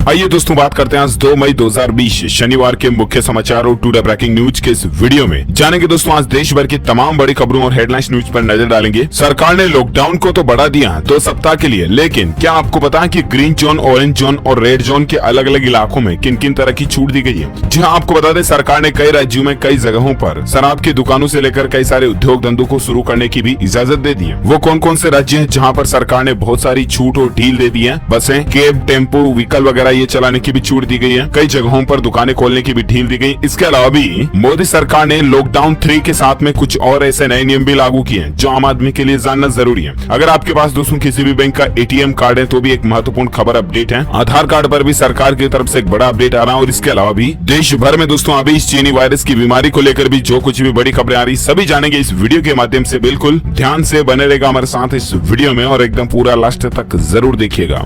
आइए दोस्तों बात करते हैं आज 2 मई 2020 शनिवार के मुख्य समाचार और टुडे ब्रेकिंग न्यूज के इस वीडियो में जानेंगे दोस्तों आज देश भर की तमाम बड़ी खबरों और हेडलाइंस न्यूज पर नजर डालेंगे। सरकार ने लॉकडाउन को तो बढ़ा दिया 2 सप्ताह के लिए, लेकिन क्या आपको पता है कि ग्रीन जोन, ऑरेंज जोन और रेड जोन के अलग अलग इलाकों में किन किन तरह की छूट दी गई है। जी हाँ, आपको बता दें सरकार ने कई राज्यों में कई जगहों पर शराब की दुकानों से लेकर कई सारे उद्योग धंधों को शुरू करने की भी इजाजत दे दी है। वो कौन कौन से राज्य हैं जहाँ पर सरकार ने बहुत सारी छूट और ढील दे दी है। बसें, कैब, टेम्पो, व्हीकल वगैरह ये चलाने की भी छूट दी गई है। कई जगहों पर दुकानें खोलने की भी ढील दी गई। इसके अलावा भी मोदी सरकार ने लॉकडाउन 3 के साथ में कुछ और ऐसे नए नियम भी लागू किए हैं जो आम आदमी के लिए जानना जरूरी है। अगर आपके पास दोस्तों किसी भी बैंक का एटीएम कार्ड है तो भी एक महत्वपूर्ण खबर अपडेट है। आधार कार्ड पर भी सरकार की तरफ से एक बड़ा अपडेट आ रहा है। और इसके अलावा भी देश भर में दोस्तों अभी इस चीनी वायरस की बीमारी को लेकर भी जो कुछ भी बड़ी खबरें आ रही सभी जानेंगे इस वीडियो के माध्यम से। बिल्कुल ध्यान से बने रहेगा हमारे साथ इस वीडियो में और एकदम पूरा लास्ट तक जरूर देखिएगा।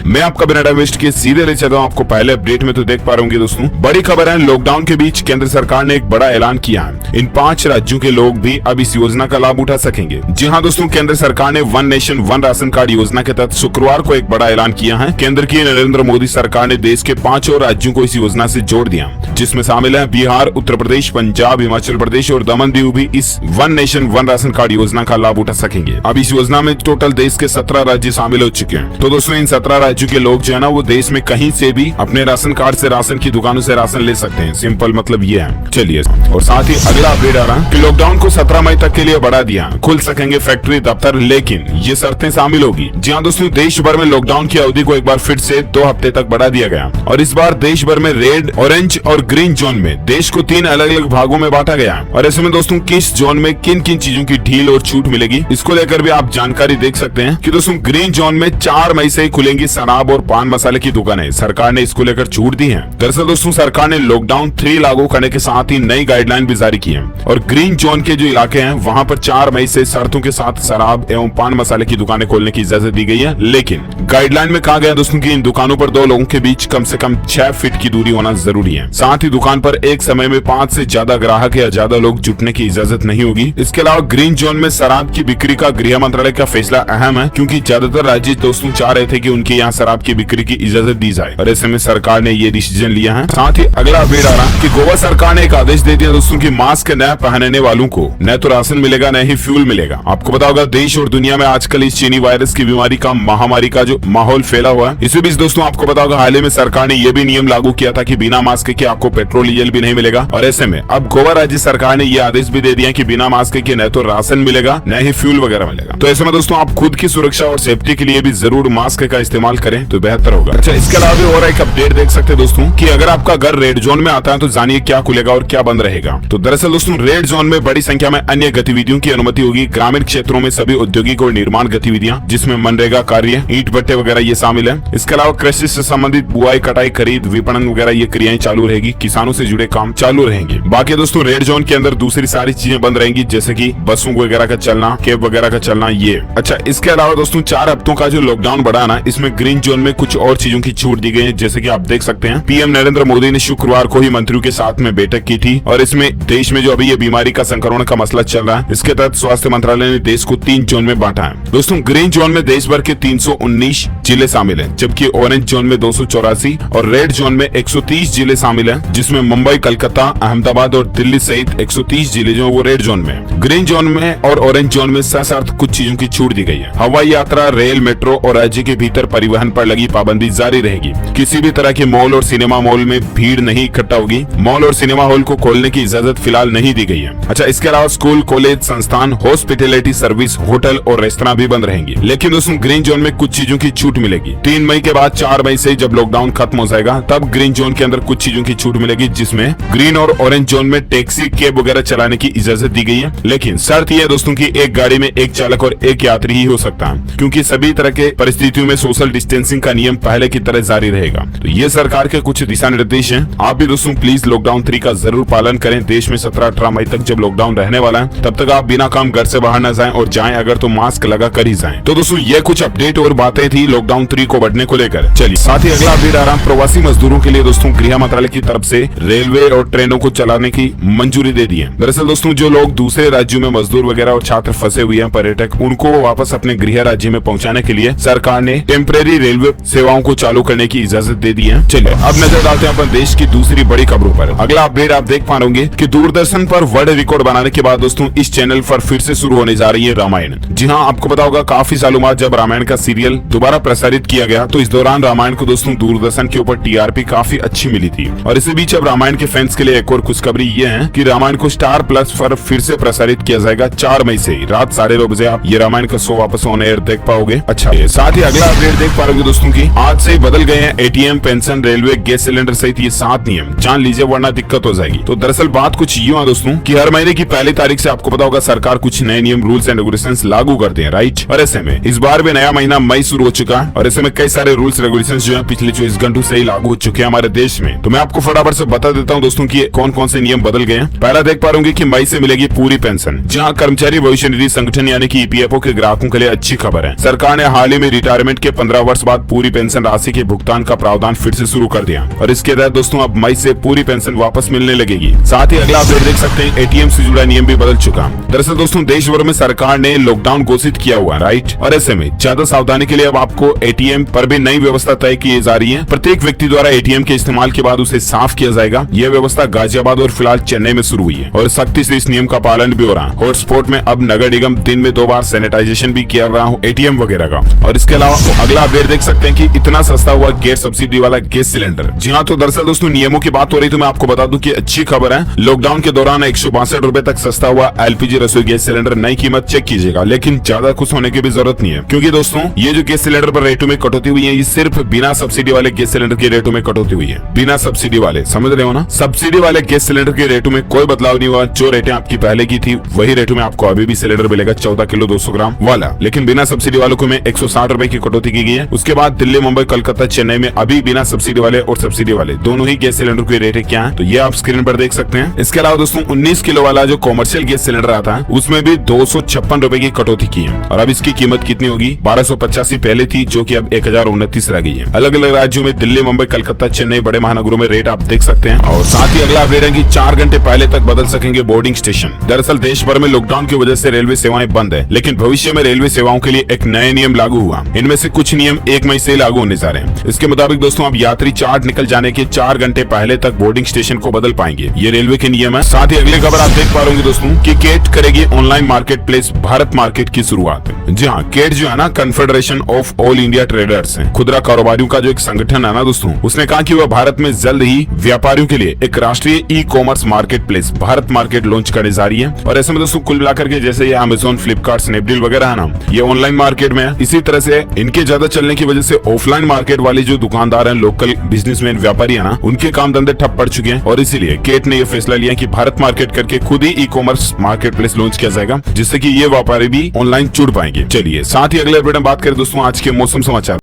मैं आपका बिना टाइम वेस्ट किए सीधे ले चलता हूं आपको पहले अपडेट में। तो देख पा रहे होंगे दोस्तों बड़ी खबर है, लॉकडाउन के बीच केंद्र सरकार ने एक बड़ा ऐलान किया है। इन 5 राज्यों के लोग भी अब इस योजना का लाभ उठा सकेंगे। जी हां दोस्तों, केंद्र सरकार ने one nation one ration card योजना के तहत शुक्रवार को एक बड़ा ऐलान किया है। केंद्र की नरेंद्र मोदी सरकार ने देश के 5 और राज्यों को इस योजना से जोड़ दिया, जिसमें शामिल है बिहार, उत्तर प्रदेश, पंजाब, हिमाचल प्रदेश और दमन दीव भी इस one nation one ration card योजना का लाभ उठा सकेंगे। अब इस योजना में टोटल देश के 17 राज्य शामिल हो चुके हैं। तो दोस्तों इन 17 राज्यों के लोग जो है ना वो देश में कहीं से भी अपने राशन कार्ड से राशन की दुकानों से राशन ले सकते हैं। सिंपल मतलब ये है। चलिए, और साथ ही अगला अपडेट आ रहा है कि लॉकडाउन को 17 मई तक के लिए बढ़ा दिया। खुल सकेंगे फैक्ट्री, दफ्तर, लेकिन ये शर्तें शामिल होगी। जी हाँ दोस्तों, देश भर में लॉकडाउन की अवधि को एक बार फिर से 2 हफ्ते तक बढ़ा दिया गया और इस बार देश भर में रेड, ऑरेंज और ग्रीन जोन में देश को 3 अलग अलग भागों में बांटा गया है। और ऐसे में दोस्तों किस जोन में किन किन चीजों की ढील और छूट मिलेगी इसको लेकर भी आप जानकारी देख सकते हैं कि दोस्तों ग्रीन जोन में 4 मई से खुलेंगी शराब और पान मसाले की दुकानें। सरकार ने इसको लेकर छूट दी है। दरअसल दोस्तों सरकार ने लॉकडाउन 3 लागू करने के साथ ही नई गाइडलाइन भी जारी की है और ग्रीन जोन के जो इलाके हैं वहां पर 4 मई से शर्तों के साथ शराब एवं पान मसाले की दुकानें खोलने की इजाजत दी गई है। लेकिन गाइडलाइन में कहा गया दोस्तों की इन दुकानों पर 2 लोगों के बीच कम से कम 6 फीट की दूरी होना जरूरी है। साथ ही दुकान पर एक समय में 5 से ज्यादा ग्राहक या ज्यादा लोग जुटने की इजाजत नहीं होगी। इसके अलावा ग्रीन जोन में शराब की बिक्री का गृह मंत्रालय का फैसला अहम है, क्योंकि ज्यादातर राज्य दोस्तों चाह रहे थे कि उनके यहाँ शराब की बिक्री की इजाजत दी जाए और ऐसे में सरकार ने ये डिसीजन लिया है। साथ ही अगला अपडेट आ रहा है कि गोवा सरकार ने एक आदेश दे दिया दोस्तों कि मास्क न पहनने वालों को न तो राशन मिलेगा न ही फ्यूल मिलेगा। आपको पता होगा देश और दुनिया में आजकल इस चीनी वायरस की बीमारी का महामारी का जो माहौल फैला हुआ है। इसी बीच दोस्तों आपको पता होगा हाल ही में सरकार ने यह भी नियम लागू किया था कि बिना मास्क के आपको पेट्रोल डीजल भी नहीं मिलेगा और ऐसे में अब गोवा राज्य सरकार ने यह आदेश भी दे दिया कि बिना मास्क के न तो राशन मिलेगा न ही फ्यूल वगैरह मिलेगा। तो ऐसे में दोस्तों आप खुद की सुरक्षा और सेफ्टी के लिए भी जरूर मास्क का इस्तेमाल करें तो बेहतर होगा। अच्छा, इसके अलावा भी और एक अपडेट देख सकते हैं दोस्तों कि अगर आपका घर रेड जोन में आता है तो जानिए क्या खुलेगा और क्या बंद रहेगा। तो दरअसल दोस्तों रेड जोन में बड़ी संख्या में अन्य गतिविधियों की अनुमति होगी। ग्रामीण क्षेत्रों में सभी औद्योगिक और निर्माण गतिविधियां जिसमें मनरेगा कार्य, ईंट भट्टे वगैरह ये शामिल है। इसके अलावा कृषि से संबंधित बुआई, कटाई, खरीद, विपणन वगैरह ये क्रियाएं चालू रहेगी। किसानों से जुड़े काम चालू रहेंगे। बाकी दोस्तों रेड जोन के अंदर दूसरी सारी चीजें बंद रहेंगी, जैसे की बसों वगैरह का चलना, कैब वगैरह का चलना ये। अच्छा, इसके अलावा दोस्तों 4 हफ्तों का जो लॉकडाउन बढ़ा ना, इसमें ग्रीन जोन में कुछ और चीजों की छूट दी गई है। जैसे की आप देख सकते हैं पीएम नरेंद्र मोदी ने शुक्रवार को ही मंत्रियों के साथ में बैठक की थी और इसमें देश में जो अभी ये बीमारी का संक्रमण का मसला चल रहा है इसके तहत स्वास्थ्य मंत्रालय ने देश को 3 जोन में बांटा है। दोस्तों ग्रीन जोन में देश भर के 319 जिले शामिल हैं, जबकि ऑरेंज जोन में 284 और रेड जोन में 130 जिले शामिल हैं, जिसमें मुंबई, कलकत्ता, अहमदाबाद और दिल्ली सहित 130 जिले जो वो रेड जोन में। ग्रीन जोन में और ऑरेंज जोन में सशर्त कुछ चीजों की छूट दी गई है। हवाई यात्रा, रेल, मेट्रो और राज्य के भीतर परिवहन पर लगी पाबंदी जारी रहेगी। किसी भी तरह के मॉल और सिनेमा मॉल में भीड़ नहीं इकट्ठा होगी। मॉल और सिनेमा हॉल को खोलने की इजाजत फिलहाल नहीं दी गई है। अच्छा, इसके अलावा स्कूल, कॉलेज, संस्थान, हॉस्पिटैलिटी सर्विस, होटल और रेस्तरां भी बंद रहेंगे। लेकिन दोस्तों ग्रीन जोन में कुछ चीजों की छूट मिलेगी। 3 मई के बाद 4 मई से जब लॉकडाउन खत्म हो जाएगा तब ग्रीन जोन के अंदर कुछ चीजों की छूट मिलेगी, जिसमें ग्रीन और ऑरेंज जोन में टैक्सी, कैब वगैरह चलाने की इजाजत दी गई है। लेकिन शर्त दोस्तों की एक गाड़ी में एक चालक और एक यात्री ही हो सकता है, क्योंकि सभी तरह के परिस्थितियों में सोशल डिस्टेंस डिस्टेंसिंग का नियम पहले की तरह जारी रहेगा। तो ये सरकार के कुछ दिशा निर्देश हैं। आप भी दोस्तों प्लीज लॉकडाउन 3 का जरूर पालन करें। देश में 17-18 मई तक जब लॉकडाउन रहने वाला है तब तक आप बिना काम घर से बाहर न जाएं, और जाएं अगर तो मास्क लगा कर ही जाएं। तो दोस्तों ये कुछ अपडेट और बातें थी लॉकडाउन 3 को बढ़ने को लेकर। चलिए साथ ही अगला अपडेट आ रहा है प्रवासी मजदूरों के लिए। दोस्तों गृह मंत्रालय की तरफ से रेलवे और ट्रेनों को चलाने की मंजूरी दे दी है। दरअसल दोस्तों जो लोग दूसरे राज्यों में मजदूर वगैरह और छात्र फंसे हुए हैं, पर्यटक, उनको वापस अपने गृह राज्य में पहुंचाने के लिए सरकार ने टेम्परेरी रेलवे सेवाओं को चालू करने की इजाजत दे दी है। चलिए अब नजर डालते हैं अपन देश की दूसरी बड़ी खबरों पर। अगला अपडेट आप देख पा रहे होंगे कि दूरदर्शन पर वर्ल्ड रिकॉर्ड बनाने के बाद दोस्तों इस चैनल पर फिर से शुरू होने जा रही है रामायण। जी हाँ, आपको पता होगा काफी सालों बाद जब रामायण का सीरियल दोबारा प्रसारित किया गया तो इस दौरान रामायण को दोस्तों दूरदर्शन के ऊपर टीआरपी काफी अच्छी मिली थी। और इसी बीच अब रामायण के फैंस के लिए एक और खुशखबरी ये है कि रामायण को स्टार प्लस पर फिर से प्रसारित किया जाएगा 4 मई से रात 9:30 बजे आप ये रामायण का शो वापस ऑन एयर देख पाओगे। अच्छा, साथ ही अगला अपडेट देख पा रहे दोस्तों की आज से बदल गए हैं ATM, pension, railway, gas cylinder सहित ये 7 नियम। जान लीजिए वरना दिक्कत हो जाएगी। तो दरअसल बात कुछ यूं है दोस्तों कि हर महीने की पहली तारीख से आपको पता होगा सरकार कुछ नए नियम, रूल्स एंड रेगुलेशंस लागू करते हैं, राइट। और ऐसे में इस बार भी नया महीना मई शुरू हो चुका है और ऐसे में कई सारे रूल्स रेगुलेशंस जो है पिछले 24 घंटों से ही लागू हो चुके हैं हमारे देश में। तो मैं आपको फटाफट से बता देता हूँ दोस्तों की कौन कौन से नियम बदल गए हैं। पहला देख पा रहे कि मई से मिलेगी पूरी पेंशन। जहाँ कर्मचारी भविष्य निधि संगठन यानी कि ईपीएफओ के ग्राहकों के लिए अच्छी खबर है। सरकार ने हाल ही में रिटायरमेंट के 15 वर्ष बाद पूरी पेंशन राशि के भुगतान का प्रावधान फिर से शुरू कर दिया और इसके तहत दोस्तों अब मई से पूरी पेंशन वापस मिलने लगेगी। साथ ही अगला अपडेट देख सकते हैं एटीएम से जुड़ा नियम भी बदल चुका। दरअसल दोस्तों देश भर में सरकार ने लॉकडाउन घोषित किया हुआ है, राइट। और ऐसे में ज्यादा सावधानी के लिए अब आपको एटीएम पर भी नई व्यवस्था तय की जा रही है। प्रत्येक व्यक्ति द्वारा एटीएम के इस्तेमाल के बाद उसे साफ किया जाएगा। यह व्यवस्था गाजियाबाद और फिलहाल चेन्नई में शुरू हुई है और सख्ती से इस नियम का पालन भी हो रहा है। हॉटस्पॉट में अब नगर निगम दिन में 2 बार सैनिटाइजेशन भी किया रहा हो एटीएम वगैरह का। और इसके अलावा अगला अपडेट देख सकते हैं कि इतना सस्ता हुआ गैस सब्सिडी वाला गैस सिलेंडर। जी हाँ, तो दरअसल दोस्तों नियमों की बात हो रही तो मैं आपको बता दूं कि अच्छी खबर है। लॉकडाउन के दौरान 162 रुपए तक सस्ता हुआ एलपीजी रसोई गैस सिलेंडर नई कीमत चेक कीजिएगा, लेकिन ज्यादा खुश होने की भी जरूरत नहीं है क्योंकि दोस्तों ये जो गैस सिलेंडर पर रेटों में कटौती हुई है ये सिर्फ बिना सब्सिडी वाले गैस सिलेंडर के रेटों में कटौती हुई है। बिना सब्सिडी वाले, समझ रहे हो ना। सब्सिडी वाले गैस सिलेंडर के रेटों में कोई बदलाव नहीं हुआ। जो रेटें आपकी पहले की थी वही रेटों में आपको अभी भी सिलेंडर मिलेगा 14 किलो 200 ग्राम वाला। लेकिन बिना सब्सिडी वालों को में 160 रुपए की कटौती की गई है। उसके बाद दिल्ली, मुंबई, कलकत्ता, चेन्नई में अभी बिना सब्सिडी वाले और सब्सिडी वाले दोनों ही गैस सिलेंडर की रेटें क्या है तो ये आप स्क्रीन पर देख सकते हैं। इसके अलावा दोस्तों 19 किलो वाला जो कॉमर्शियल गैस सिलेंडर आता है उसमें भी 256 रुपए की कटौती की है और अब इसकी कीमत कितनी होगी 1285 पहले थी जो कि अब 1029 रह गई है। अलग अलग राज्यों में दिल्ली, मुंबई, कलकत्ता, चेन्नई बड़े महानगरों में रेट आप देख सकते हैं। और साथ ही अगला अपडेट है कि 4 घंटे पहले तक बदल सकेंगे बोर्डिंग स्टेशन। दरअसल देश भर में लॉकडाउन की वजह से रेलवे सेवाएं बंद है, लेकिन भविष्य में रेलवे सेवाओं के लिए एक नए नियम लागू हुआ। इनमें से कुछ नियम 1 मई से लागू होने जा रहे हैं। इसके मुताबिक दोस्तों अब यात्री चार्ट निकल जाने के 4 घंटे पहले तक बोर्डिंग स्टेशन को बदल पाएंगे। ये रेलवे के नियम है। साथ ही अगली खबर आप देख पा रहे होंगे दोस्तों कि केट करेगी online market place Bharat market की शुरुआत। जी हाँ, केट जो है ना confederation of all India traders है, खुदरा कारोबारियों का जो एक संगठन है ना दोस्तों, उसने कहा कि वह भारत में जल्द ही व्यापारियों के लिए एक राष्ट्रीय ई commerce market place Bharat market launch करने जा रही है। और ऐसे में दोस्तों कुल मिलाकर के जैसे ये अमेजोन, फ्लिपकार्ट, स्नैपडील वगैरह है ना, ये ऑनलाइन मार्केट में है। इसी तरह से इनके ज्यादा चलने की वजह से ऑफलाइन मार्केट वाले जो दुकानदार हैं, लोकल बिजनेसमैन, व्यापारी है ना, उनके काम धंधे ठप पड़ चुके हैं। और इसीलिए केट ने यह फैसला लिया कि भारत मार्केट करके खुद ही e commerce market place launch किया जाएगा, जिससे कि ये व्यापारी भी ऑनलाइन जुड़ पाएंगे। चलिए साथ ही अगले अपडेट में बात करें दोस्तों आज के मौसम समाचार।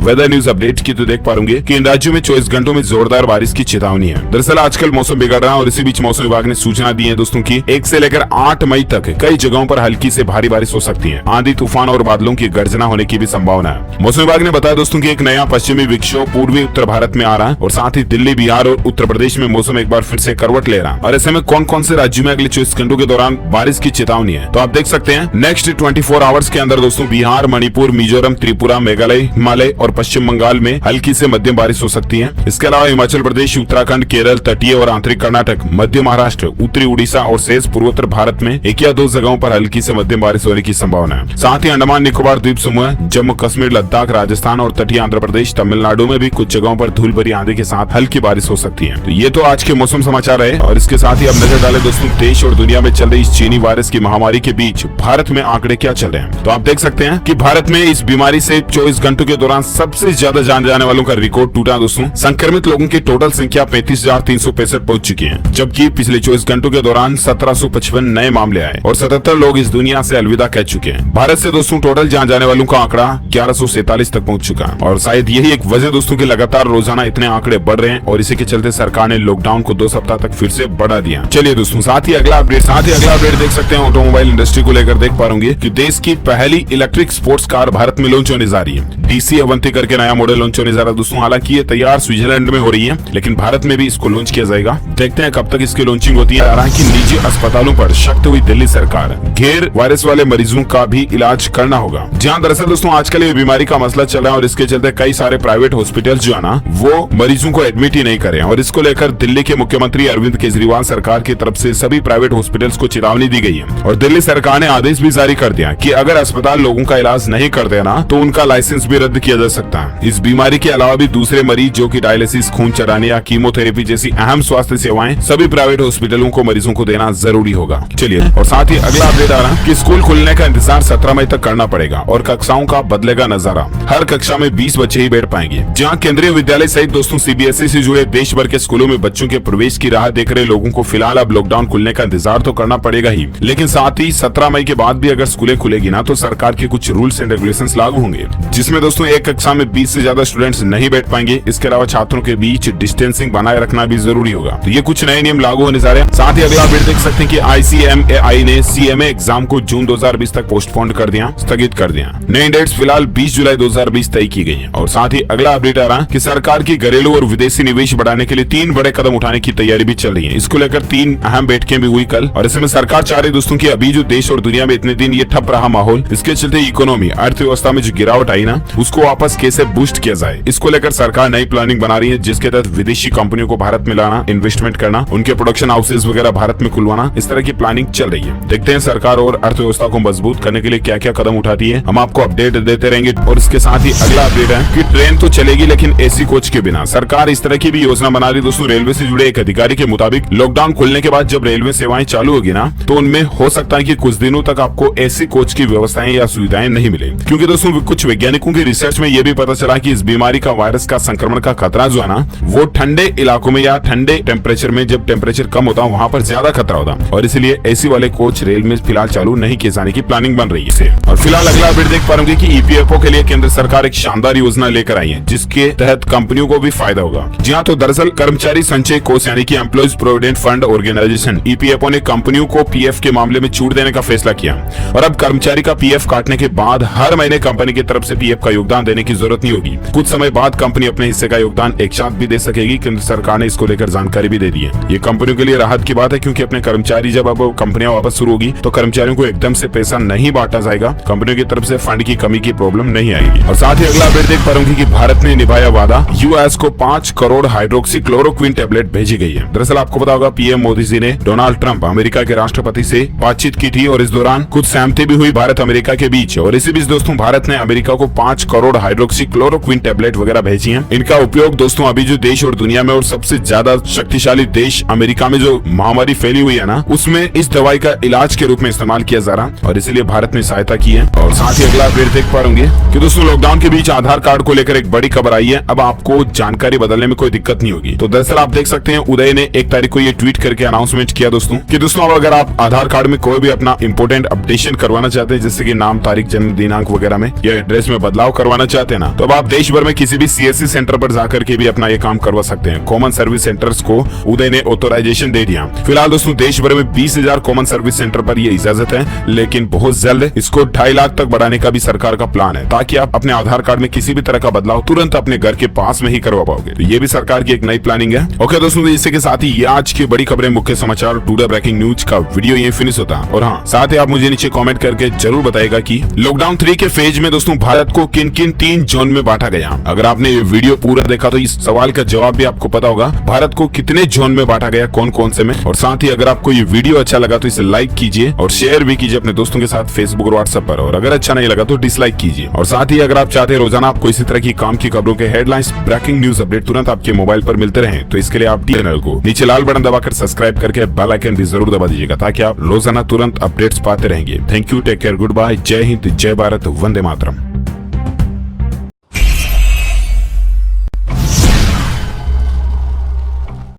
वेदर न्यूज अपडेट की तो देख पा रहे कि इन राज्यों में 24 घंटों में जोरदार बारिश की चेतावनी है। दरअसल आजकल मौसम बिगड़ रहा है और इसी बीच मौसम विभाग ने सूचना दी है दोस्तों की 1 से लेकर 8 मई तक कई जगहों पर हल्की से भारी बारिश हो सकती है। आंधी, तूफान और बादलों की गर्जना होने की भी संभावना है। मौसम विभाग ने बताया दोस्तों की एक नया पश्चिमी विक्षोभ पूर्वी उत्तर भारत में आ रहा है और साथ ही दिल्ली, बिहार और उत्तर प्रदेश में मौसम एक बार फिर से करवट ले रहा है। और ऐसे में कौन कौन से राज्यों में अगले 24 घंटों के दौरान बारिश की चेतावनी है तो आप देख सकते हैं। नेक्स्ट 24 आवर्स के अंदर दोस्तों बिहार, मणिपुर, मिजोरम, त्रिपुरा, मेघालय, हिमालय और पश्चिम बंगाल में हल्की से मध्यम बारिश हो सकती है। इसके अलावा हिमाचल प्रदेश, उत्तराखंड, केरल, तटीय और आंतरिक कर्नाटक, मध्य महाराष्ट्र, उत्तरी उड़ीसा और शेष पूर्वोत्तर भारत में 1 या 2 जगहों पर हल्की से मध्यम बारिश होने की संभावना है। साथ ही अंडमान निकोबार द्वीप समूह, जम्मू कश्मीर, लद्दाख, राजस्थान और तटीय आंध्र प्रदेश, तमिलनाडु में भी कुछ जगहों पर धूल भरी आंधी के साथ हल्की बारिश हो सकती है। तो ये तो आज के मौसम समाचार है और इसके साथ ही अब नजर डालें दोस्तों देश और दुनिया में चल रही इस चीनी वायरस की महामारी के बीच भारत में आंकड़े क्या चल रहे हैं। तो आप देख सकते हैं कि भारत में इस बीमारी से 24 घंटों के दौरान सबसे ज्यादा जान जाने वालों का रिकॉर्ड टूटा दोस्तों। संक्रमित लोगों की टोटल संख्या 35,365 पहुंच चुकी है, जबकि पिछले 24 घंटों के दौरान 1755 नए मामले आए और 77 लोग इस दुनिया से अलविदा कह चुके हैं। भारत से दोस्तों टोटल जान जाने वालों का आंकड़ा 1147 तक पहुंच चुका है और शायद यही एक वजह दोस्तों की लगातार रोजाना इतने आंकड़े बढ़ रहे हैं और इसी के चलते सरकार ने लॉकडाउन को 2 सप्ताह तक फिर से बढ़ा दिया। चलिए दोस्तों साथ ही अगला अपडेट देख सकते हैं। ऑटोमोबाइल इंडस्ट्री को लेकर देख पा रहे कि देश की पहली इलेक्ट्रिक स्पोर्ट्स कार भारत में लॉन्च होने जा रही है। डीसी अवंती करके नया मॉडल लॉन्च होने जा रहा है दोस्तों। हालांकि ये तैयार स्विट्जरलैंड में हो रही है, लेकिन भारत में भी इसको लॉन्च किया जाएगा। देखते हैं कब तक इसकी लॉन्चिंग होती है। हालांकि निजी अस्पतालों पर सख्त हुई दिल्ली सरकार, घेर वायरस वाले मरीजों का भी इलाज करना होगा। जहां दरअसल दोस्तों आजकल ये बीमारी का मसला चल रहा है और इसके चलते कई सारे प्राइवेट हॉस्पिटल जो है ना वो मरीजों को एडमिट ही नहीं कर रहे हैं और इसको लेकर दिल्ली के मुख्यमंत्री अरविंद केजरीवाल सरकार की तरफ से सभी प्राइवेट हॉस्पिटल्स को चेतावनी दी गई है और दिल्ली सरकार ने आदेश भी जारी कर दिया कि अगर अस्पताल लोगों का इलाज नहीं करते ना तो उनका लाइसेंस भी रद्द किया जा सकता है। इस बीमारी के अलावा भी दूसरे मरीज जो कि डायलिसिस, खून चढ़ाने या कीमोथेरेपी जैसी अहम स्वास्थ्य सेवाएं सभी प्राइवेट हॉस्पिटलों को मरीजों को देना जरूरी होगा। चलिए और साथ ही अगला अपडेट आ रहा है कि स्कूल खुलने का इंतजार 17 मई तक करना पड़ेगा और कक्षाओं का बदलेगा नजारा। हर कक्षा में 20 बच्चे ही बैठ पाएंगे। जहाँ केंद्रीय विद्यालय सहित दोस्तों सीबीएसई से जुड़े देश भर के स्कूलों में बच्चों के प्रवेश की राह देख रहे लोगों को फिलहाल अब लॉकडाउन खुलने का इंतजार तो करना पड़ेगा ही, लेकिन साथ ही 17 मई के बाद भी अगर स्कूलें खुलेगी ना तो सरकार के कुछ रूल्स एंड रेगुलेशंस लागू होंगे, जिसमें दोस्तों एक कक्षा में 20 से ज्यादा स्टूडेंट्स नहीं बैठ पाएंगे। इसके अलावा छात्रों के बीच डिस्टेंसिंग बनाए रखना भी जरूरी होगा। तो ये कुछ नए नियम लागू होने जा रहे हैं। साथ ही अगला अपडेट देख सकते हैं कि ICMAI ने CMA एग्जाम को जून 2020 तक पोस्टपोन कर दिया, स्थगित कर दिया। नई डेट्स फिलहाल 20 जुलाई 2020 तय की गई है। और साथ ही अगला अपडेट आ रहा है कि सरकार की घरेलू और विदेशी निवेश बढ़ाने के लिए 3 बड़े कदम उठाने की तैयारी भी चल रही है। इसको लेकर 3 अहम बैठकें भी हुई कल और इसमें सरकार चाह रही दोस्तों की अभी जो देश और दुनिया में इतने दिन ये ठप रहा माहौल, इसके चलते इकोनॉमी अर्थव्यवस्था में जो गिरावट आई ना उसको वापस कैसे बूस्ट किया जाए, इसको लेकर सरकार नई प्लानिंग बना रही है, जिसके तहत विदेशी कंपनियों को भारत में लाना, इन्वेस्टमेंट करना, उनके प्रोडक्शन हाउसेज वगैरह भारत में खुलवाना, इस तरह की प्लानिंग चल रही है। देखते हैं सरकार और अर्थव्यवस्था को मजबूत करने के लिए क्या क्या कदम उठाती है। हम आपको अपडेट देते रहेंगे। और इसके साथ ही अगला अपडेट है कि ट्रेन तो चलेगी लेकिन AC कोच के बिना। सरकार इस तरह की भी योजना बना रही दोस्तों। रेलवे से जुड़े एक अधिकारी के मुताबिक लॉकडाउन खुलने के बाद जब रेलवे सेवाएं चालू होगी ना तो उनमें हो सकता है कि कुछ दिनों तक आपको AC कोच की व्यवस्थाएं या सुविधाएं नहीं मिले, क्योंकि दोस्तों कुछ वैज्ञानिकों की रिसर्च में यह भी पता चला कि इस बीमारी का वायरस का संक्रमण का खतरा जो है ना वो ठंडे इलाकों में या ठंडे टेम्परेचर में, जब टेम्परेचर कम होता है वहाँ पर ज्यादा खतरा होता है और इसलिए AC वाले कोच रेल में फिलहाल चालू नहीं किए जाने की प्लानिंग बन रही है। और फिलहाल अगला अपडेट देख पा रहे कि EPFO के लिए केंद्र सरकार एक शानदार योजना लेकर आई है, जिसके तहत कंपनियों को भी फायदा होगा। जी हाँ, तो दरअसल कर्मचारी संचय कोष यानी कि employees provident fund organisation EPFO ने कंपनियों को PF के मामले में छूट देने का फैसला किया और अब कर्मचारी का PF काटने के बाद हर महीने कंपनी की तरफ से PF का योगदान देने की जरूरत नहीं होगी। कुछ समय बाद कंपनी अपने हिस्से का योगदान एक साथ भी दे सकेगी। केंद्र सरकार ने इसको लेकर जानकारी भी दे दी है। ये कंपनियों के लिए राहत की बात है, क्योंकि अपने कर्मचारी जब अब कंपनियां वापस शुरू होगी तो कर्मचारियों को एकदम से पैसा नहीं बांटा जाएगा। कंपनियों की तरफ से फंड की कमी की प्रॉब्लम नहीं आएगी। और साथ ही अगला अपडेट देख पा रहे कि भारत ने निभाया वादा, US को 5 करोड़ हाइड्रोक्सी क्लोरोक्विन टेबलेट भेजी गई है। दरअसल आपको पता होगा PM मोदी जी ने डोनाल्ड ट्रंप अमेरिका के राष्ट्रपति से बातचीत की थी और इस दौरान कुछ सहमति भी हुई भारत अमेरिका के बीच। और इसी बीच दोस्तों भारत ने अमेरिका को 5 करोड़ हाइड्रोक्सी क्लोरोक्विन टेबलेट वगैरह भेजी हैं। इनका उपयोग दोस्तों अभी जो देश और दुनिया में और सबसे ज्यादा शक्तिशाली देश अमेरिका में जो महामारी फैली हुई है ना उसमें इस दवाई का इलाज के रूप में इस्तेमाल किया जा रहा और इसलिए भारत ने सहायता की है। और साथ ही अगला अपडेट देख पा रहे कि दोस्तों लॉकडाउन के बीच आधार कार्ड को लेकर एक बड़ी खबर आई है। अब आपको जानकारी बदलने में कोई दिक्कत नहीं होगी। तो दरअसल आप देख सकते हैं उदय ने 1 तारीख को ये ट्वीट करके अनाउंसमेंट किया दोस्तों कि दोस्तों अब अगर आप आधार कार्ड में कोई भी अपना इंपोर्टेंट अपडेशन करवाना चाहते हैं, जैसे कि नाम, तारीख, जन्म दिनांक वगैरह में या एड्रेस में बदलाव करवाना चाहते हैं ना, तो अब आप देश भर में किसी भी CSC सेंटर पर जाकर के भी अपना ये काम करवा सकते हैं। कॉमन सर्विस सेंटर्स को उदय ने ऑथोराइजेशन दे दिया। फिलहाल दोस्तों देश भर में 20,000 कॉमन सर्विस सेंटर पर ये इजाजत है, लेकिन बहुत जल्द इसको 2.5 लाख तक बढ़ाने का भी सरकार का प्लान है, ताकि आप अपने आधार कार्ड में किसी भी तरह का बदलाव तुरंत अपने घर के पास में ही करवा पाओगे। तो ये भी सरकार की एक नई प्लानिंग है। ओके दोस्तों, इसी के साथ ही ये आज की बड़ी खबरें, मुख्य समाचार, टुडे ब्रेकिंग न्यूज का वीडियो ये फिनिश होता है। और हाँ, साथ ही आप मुझे नीचे कमेंट करके जरूर बताएगा कि लॉकडाउन 3 के फेज में दोस्तों भारत को किन किन 3 जोन में बांटा गया। अगर आपने ये वीडियो पूरा देखा तो इस सवाल का जवाब भी आपको पता होगा, भारत को कितने जोन में बांटा गया, कौन कौन से में। और साथ ही अगर आपको ये वीडियो अच्छा लगा तो इसे लाइक कीजिए और शेयर भी कीजिए अपने दोस्तों के साथ फेसबुक और व्हाट्सएप पर। और अगर अच्छा नहीं लगा तो डिसलाइक कीजिए। और साथ ही अगर आप चाहते हैं रोजाना आपको इसी तरह की काम की खबरों के हेडलाइंस, ब्रेकिंग न्यूज अपडेट तुरंत आपके मोबाइल पर मिलते रहे, तो इसके लिए आप चैनल को नीचे लाल बटन दबाकर सब्सक्राइब करके बेल आइकन भी जरूर दबा दीजिएगा, ताकि आप रोजाना तुरंत अपडेट्स पाते रहेंगे। Thank you, take care, good bye, जय हिंद, जय भारत, वंदे मातरम।